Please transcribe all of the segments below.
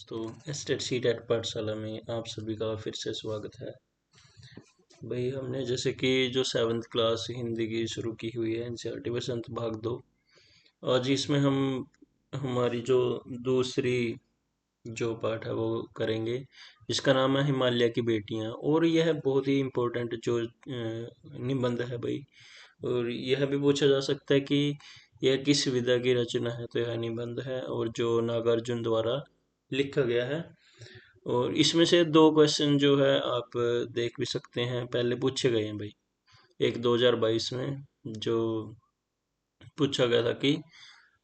तो estate CTET पाठशाला में आप सभी का फिर से स्वागत है। भाई हमने जैसे कि जो 7th क्लास हिंदी की शुरू की हुई है एनसीईआरटी बसंत भाग 2। आज इसमें हम हमारी जो दूसरी जो पाठ है वो करेंगे, जिसका नाम है हिमालय की बेटियां। और यह बहुत ही इम्पोर्टेंट जो निबंध है भाई। और यह भी पूछा जा सकता है कि यह किस विधा की रचना है, तो यह निबंध है और जो नागार्जुन द्वारा लिखा गया है। और इसमें से दो क्वेश्चन जो है आप देख भी सकते हैं, पहले पूछे गए हैं भाई। एक 2022 में जो पूछा गया था कि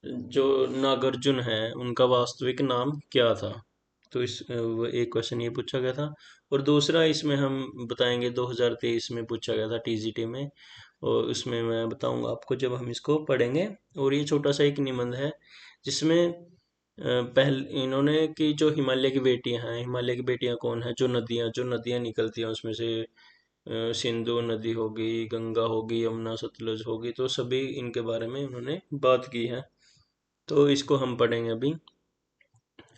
जो नागार्जुन है उनका वास्तविक नाम क्या था। तो इस वो एक क्वेश्चन ये पूछा गया था। और दूसरा इसमें हम बताएंगे 2023 में पूछा गया था टीजीटी में। और उसमें मैं बताऊंगा आपको जब हम इसको पढ़ेंगे। और ये छोटा सा एक निबंध है जिसमें पहले इन्होंने कि जो हिमालय की बेटियां हैं, हिमालय की बेटियां कौन है, जो नदियां निकलती हैं उसमें से सिंधु नदी होगी, गंगा होगी, यमुना सतलुज होगी, तो सभी इनके बारे में उन्होंने बात की है। तो इसको हम पढ़ेंगे अभी।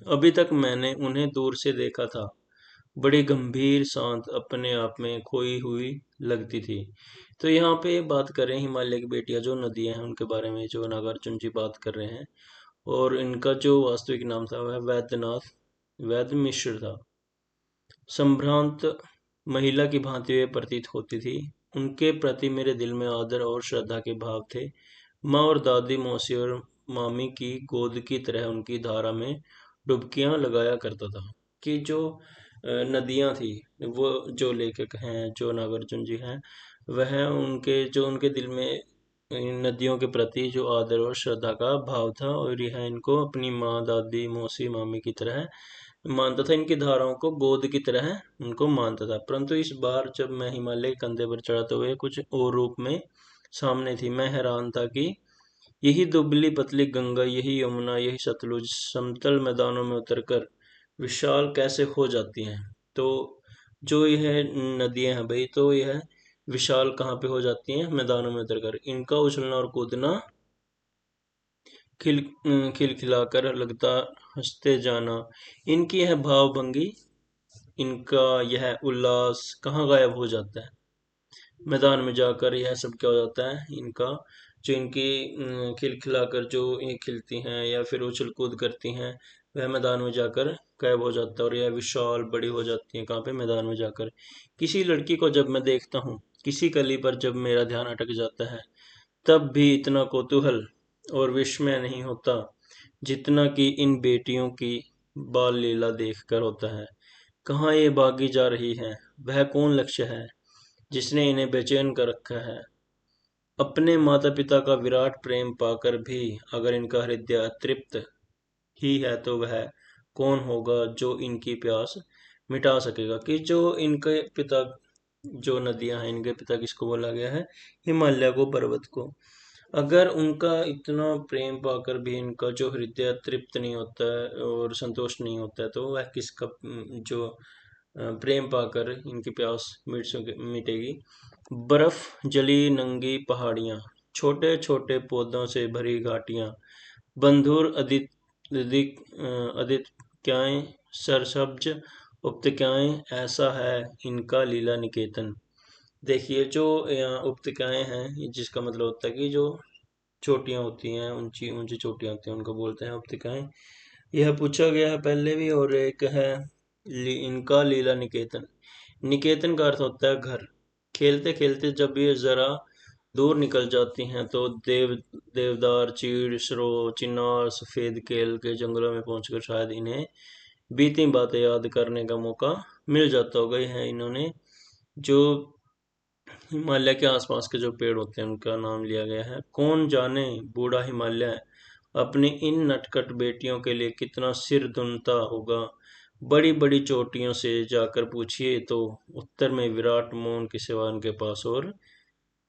अभी तक मैंने उन्हें दूर से देखा था, बड़ी गंभीर शांत अपने आप में खोई हुई लगती थी। तो यहाँ पे बात करें हिमालय की बेटियां जो नदियां हैं उनके बारे में, जो नागार्जुन जी बात कर रहे हैं। और इनका जो वास्तविक नाम था वह वैद्यनाथ वैद्य मिश्र था। संभ्रांत महिला की भांति वे प्रतीत होती थी। उनके प्रति मेरे दिल में आदर और श्रद्धा के भाव थे। माँ और दादी, मौसी और मामी की गोद की तरह उनकी धारा में डुबकियां लगाया करता था। कि जो नदियां थी, वो जो लेखक हैं, जो नागार्जुन जी हैं, वह उनके दिल में इन नदियों के प्रति जो आदर और श्रद्धा का भाव था। और यह इनको अपनी माँ, दादी, मौसी, मामी की तरह मानता था। इनकी धाराओं को गोद की तरह उनको मानता था। परंतु इस बार जब मैं हिमालय के कंधे पर चढ़ा तो वे कुछ और रूप में सामने थी। मैं हैरान था कि यही दुबली पतली गंगा, यही यमुना, यही सतलुज समतल मैदानों में उतरकर विशाल कैसे हो जाती हैं। तो जो यह नदियां हैं भाई, तो यह विशाल कहाँ पे हो जाती हैं? मैदानों में उतरकर। इनका उछलना और कूदना, खिलखिलाकर लगता हंसते जाना, इनकी यह भावभंगी, इनका यह उल्लास कहाँ गायब हो जाता है? मैदान में जाकर यह सब क्या हो जाता है? इनका जो इनकी खिलखिलाकर जो ये खिलती हैं या फिर उछल कूद करती हैं, वह मैदान में जाकर गायब हो जाता है। और यह विशाल बड़ी हो जाती हैं कहाँ पे? मैदान में जाकर। किसी लड़की को जब मैं देखता हूँ, किसी कली पर जब मेरा ध्यान अटक जाता है, तब भी इतना कौतूहल और विस्मय नहीं होता जितना कि इन बेटियों की बाल लीला देखकर होता है। कहाँ ये भागी जा रही हैं? वह कौन लक्ष्य है जिसने इन्हें बेचैन कर रखा है? अपने माता पिता का विराट प्रेम पाकर भी अगर इनका हृदय अतृप्त ही है, तो वह कौन होगा जो इनकी प्यास मिटा सकेगा? कि जो इनके पिता, जो नदियां हैं, इनके पिता किसको बोला गया है? हिमालय को, पर्वत को। अगर उनका इतना प्रेम पाकर भी इनका जो हृदय तृप्त नहीं होता है और संतोष नहीं होता है, तो वह किसका जो प्रेम पाकर इनकी प्यास मिटेगी? बर्फ जली नंगी पहाड़ियाँ, छोटे छोटे पौधों से भरी घाटियाँ, बंधुर आदित्याएं, सरसब्ज उपत्यकाएं, ऐसा है इनका लीला निकेतन। देखिए जो यहाँ उपत्यकाएं हैं, जिसका मतलब होता है कि जो चोटियां होती हैं, ऊंची ऊंची चोटियां होती हैं, उनको बोलते हैं उपत्यकाएं। यह पूछा गया है पहले भी। और एक है इनका लीला निकेतन। निकेतन का अर्थ होता है घर। खेलते खेलते जब ये जरा दूर निकल जाती हैं, तो देवदार, चीड़, सरो, चिनार, सफेद केल के जंगलों में पहुंचकर शायद इन्हें बीती बातें याद करने का मौका मिल जाता होगा। है इन्होंने जो हिमालय के आसपास के जो पेड़ होते हैं उनका नाम लिया गया है। कौन जाने बूढ़ा हिमालय अपनी इन नटखट बेटियों के लिए कितना सिर धुनता होगा। बड़ी बड़ी चोटियों से जाकर पूछिए तो उत्तर में विराट मौन के सिवा उनके पास और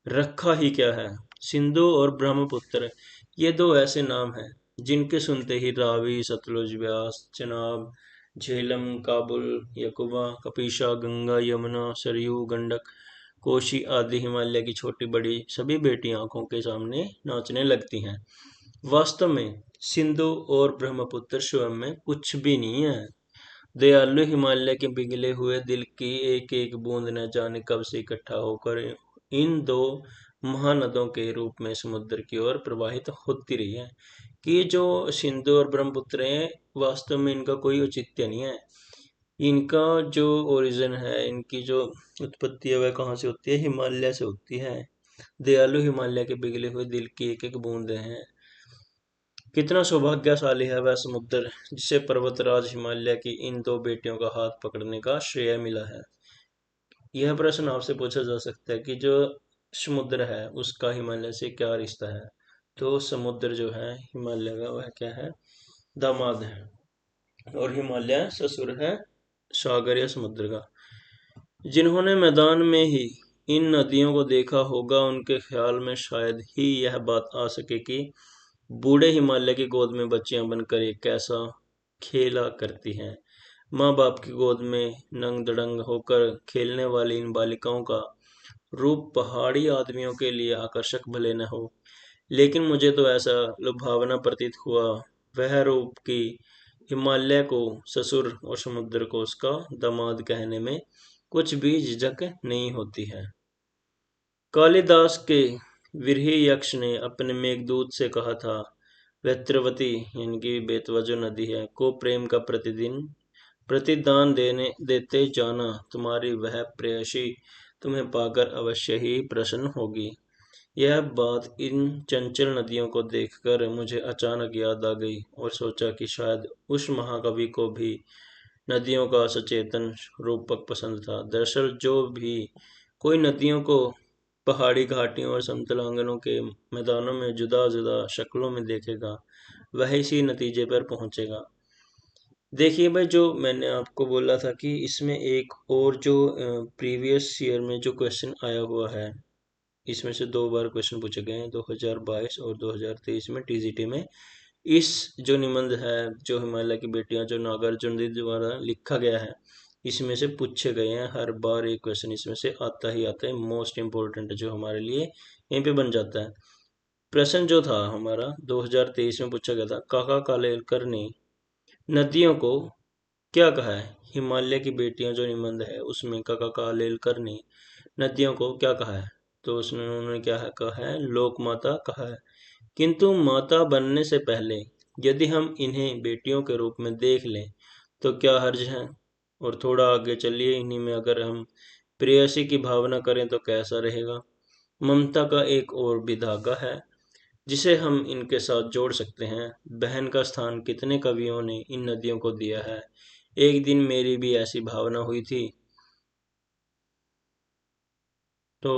रखा ही क्या है? सिंधु और ब्रह्मपुत्र, ये दो ऐसे नाम हैं जिनके सुनते ही रावी, सतलुज, व्यास, चनाब, झेलम, काबुल, यकुबा, कपीशा, गंगा, यमुना, सरयू, गंडक, कोशी आदि हिमालय की छोटी बड़ी सभी बेटियां आंखों के सामने नाचने लगती हैं। वास्तव में सिंधु और ब्रह्मपुत्र स्वयं में कुछ भी नहीं है। दयालु हिमालय के पिघले हुए दिल की एक एक बूंद न जाने कब से इकट्ठा होकर इन दो महानदों के रूप में समुद्र की ओर प्रवाहित होती रही है। कि जो सिंधु और ब्रह्मपुत्र हैं, वास्तव में इनका कोई औचित्य नहीं है। इनका जो ओरिजिन है, इनकी जो उत्पत्ति है, वह कहाँ से होती है? हिमालय से होती है। दयालु हिमालय के पिघले हुए दिल की एक एक बूंदे हैं। कितना सौभाग्यशाली है वह समुद्र जिसे पर्वतराज हिमालय की इन दो बेटियों का हाथ पकड़ने का श्रेय मिला है। यह प्रश्न आपसे पूछा जा सकता है कि जो समुद्र है उसका हिमालय से क्या रिश्ता है। तो समुद्र जो है हिमालय का, वह क्या है? दामाद है। और हिमालय ससुर है सागर या समुद्र का। जिन्होंने मैदान में ही इन नदियों को देखा होगा, उनके ख्याल में शायद ही यह बात आ सके कि बूढ़े हिमालय की गोद में बच्चियां बनकर ये कैसा खेला करती हैं। माँ बाप की गोद में नंग दड़ंग होकर खेलने वाली इन बालिकाओं का रूप पहाड़ी आदमियों के लिए आकर्षक भले न हो, लेकिन मुझे तो ऐसा लुभावना प्रतीत हुआ वह रूप कि हिमालय को ससुर और समुद्र को उसका दामाद कहने में कुछ भी झिझक नहीं होती है। कालिदास के विरही यक्ष ने अपने मेघदूत से कहा था, वेत्रवती यानी कि बेतवा जो नदी है को प्रेम का प्रतिदिन प्रतिदान देते जाना, तुम्हारी वह प्रेयसी तुम्हें पाकर अवश्य ही प्रसन्न होगी। यह बात इन चंचल नदियों को देखकर मुझे अचानक याद आ गई और सोचा कि शायद उस महाकवि को भी नदियों का सचेतन रूपक पसंद था। दरअसल जो भी कोई नदियों को पहाड़ी घाटियों और समतल आंगनों के मैदानों में जुदा जुदा शक्लों में देखेगा, वह इसी नतीजे पर पहुंचेगा। देखिए भाई, जो मैंने आपको बोला था कि इसमें एक और जो प्रीवियस ईयर में जो क्वेश्चन आया हुआ है, इसमें से दो बार क्वेश्चन पूछे गए हैं, 2022 और 2023 में टीजीटी में। इस जो निबंध है, जो हिमालय की बेटियां जो नागार्जुन द्वारा लिखा गया है, इसमें से पूछे गए हैं। हर बार एक क्वेश्चन इसमें से आता ही आता है, मोस्ट इम्पोर्टेंट जो हमारे लिए यहीं पे बन जाता है। प्रश्न जो था हमारा 2023 में पूछा गया था, काका कालेलकर ने नदियों को क्या कहा है? हिमालय की बेटियां जो निबंध है उसमें काका कालेलकर ने नदियों को क्या कहा है? तो उसने उन्होंने क्या है कहा है? लोक माता कहा है। किंतु माता बनने से पहले यदि हम इन्हें बेटियों के रूप में देख लें तो क्या हर्ज है? और थोड़ा आगे चलिए, इन्हीं में अगर हम प्रेयसी की भावना करें तो कैसा रहेगा? ममता का एक और भी धागा है जिसे हम इनके साथ जोड़ सकते हैं। बहन का स्थान कितने कवियों ने इन नदियों को दिया है। एक दिन मेरी भी ऐसी भावना हुई थी। तो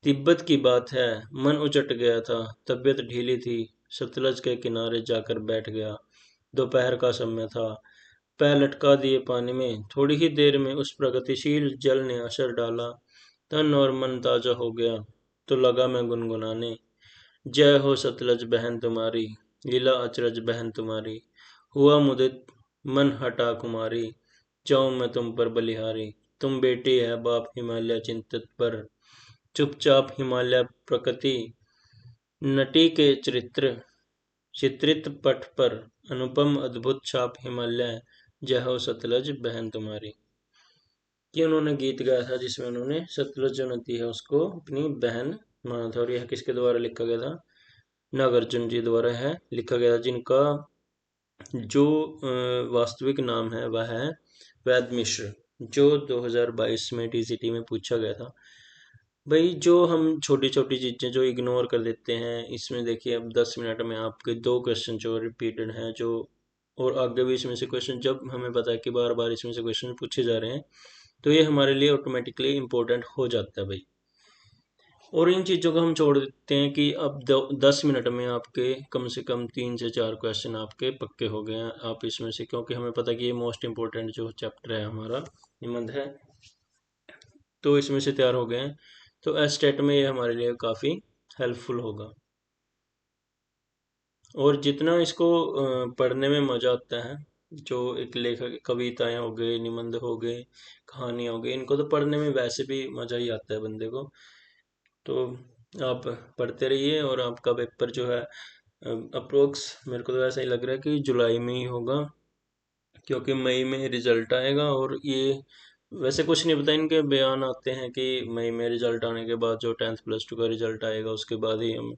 तिब्बत की बात है, मन उचट गया था, तबीयत ढीली थी, सतलज के किनारे जाकर बैठ गया। दोपहर का समय था, पैर लटका दिए पानी में। थोड़ी ही देर में उस प्रगतिशील जल ने असर डाला, तन और मन ताजा हो गया। तो लगा मैं गुनगुनाने, जय हो सतलज बहन तुम्हारी, लीला अचरज बहन तुम्हारी, हुआ मुदित मन हटा कुमारी, जाऊं मैं तुम पर बलिहारी। तुम बेटी है बाप हिमालय चिंतित पर, चुपचाप हिमालय प्रकृति नटी के चरित्र चित्रित पट पर, अनुपम अद्भुत छाप हिमालय, जय हो सतलज बहन तुम्हारी। कि उन्होंने गीत गाया था जिसमें उन्होंने सतलज जो नदी है उसको अपनी बहन माना था। और यह किसके द्वारा लिखा गया था? नागार्जुन जी द्वारा है लिखा गया था, जिनका जो वास्तविक नाम है वह है वैद मिश्र, जो 2022 में टीसीटी में पूछा गया था। भाई, जो हम छोटी छोटी चीज़ें जो इग्नोर कर देते हैं, इसमें देखिए अब 10 मिनट में आपके दो क्वेश्चन जो रिपीटेड हैं, जो और आगे भी इसमें से क्वेश्चन, जब हमें पता है कि बार बार इसमें से क्वेश्चन पूछे जा रहे हैं, तो ये हमारे लिए ऑटोमेटिकली इम्पोर्टेंट हो जाता है भाई। और इन चीज़ों को हम छोड़ देते हैं कि अब 10 मिनट में आपके कम से कम 3 से 4 क्वेश्चन आपके पक्के हो गए हैं। आप इसमें से, क्योंकि हमें पता है कि ये मोस्ट इम्पोर्टेंट जो चैप्टर है हमारा निबंध है, तो इसमें से तैयार हो गए हैं। तो एस्टेट में ये हमारे लिए काफ़ी हेल्पफुल होगा। और जितना इसको पढ़ने में मज़ा आता है, जो एक लेखक कविताएं हो गई, निबंध हो गए, कहानियाँ हो गई, इनको तो पढ़ने में वैसे भी मज़ा ही आता है बंदे को। तो आप पढ़ते रहिए और आपका पेपर जो है अप्रोक्स मेरे को तो ऐसा ही लग रहा है कि जुलाई में ही होगा। क्योंकि मई में रिजल्ट आएगा। और ये वैसे कुछ नहीं पता, इनके बयान आते हैं कि मई में रिजल्ट आने के बाद जो 10th प्लस टू का रिजल्ट आएगा उसके बाद ही हम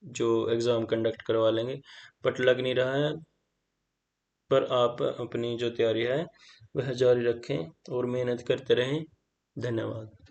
जो एग्ज़ाम कंडक्ट करवा लेंगे। बट लग नहीं रहा है। पर आप अपनी जो तैयारी है वह जारी रखें और मेहनत करते रहें। धन्यवाद।